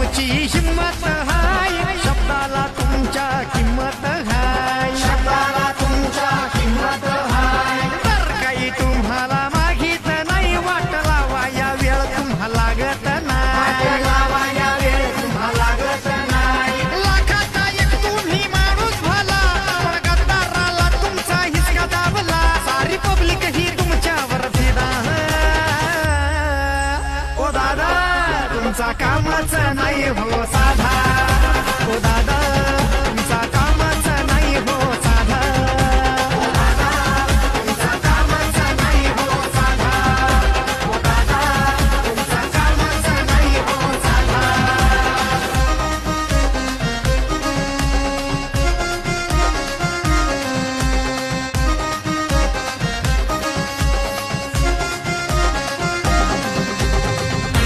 तुमची हिम्मत हाय, शब्दाला तुमच्या किंमत हाय, शब्दाला तुमच्या किंमत हाय. तर काही तुम्हाला माहित नाही, वाट लावाया वेळ तुम्हाला लागत नाही, लावाया वेळ तुम्हाला लागत नाही. लाखाचा एक तुम्ही माणूस भला, पण गद्दाराला तुमचा हिसका दाबला, सारी पब्लिक ही तुमच्यावर फिदा. ओ दादा तुमचा कामच नाही हो साधा, ओ दादा